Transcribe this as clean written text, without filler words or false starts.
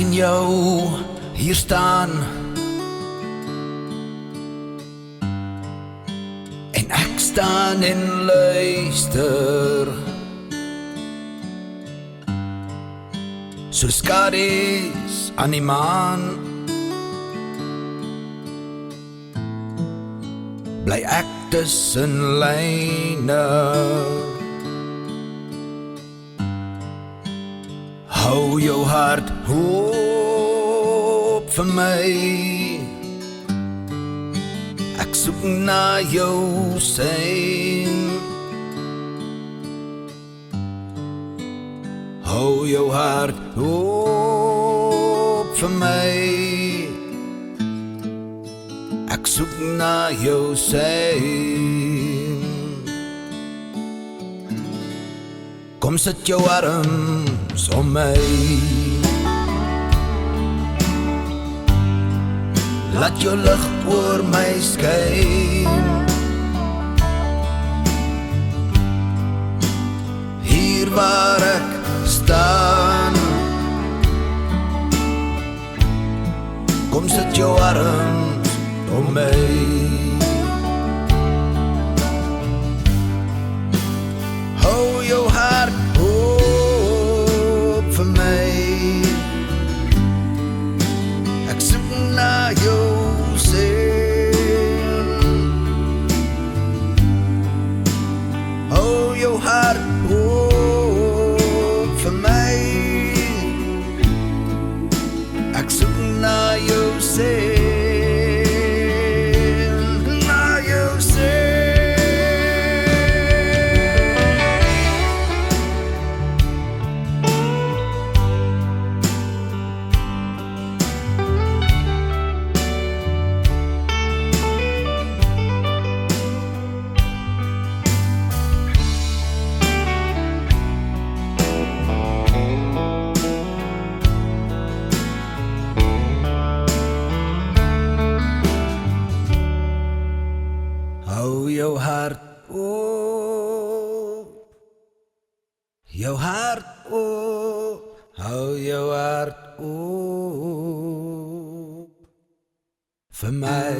sien jou hier staan en ek staan en luister soos skadu's aan die maan. Bly ek tussen lyne, hou jou hart oop vir my. Ek soek na jou sein, hou jou hart oop vir my. Ek soek na jou sein. Kom sit jou arms om my, laat jou lig oor my skyn. Hier waar ek staan, kom sit jou arms om my. Hou jou hart oop vir my. Ek soek na jou sein. Hou jou hart oop vir my. Ek soek na jou sein. Hou jou hart oop, jou hart oop, hou jou hart oop vir my.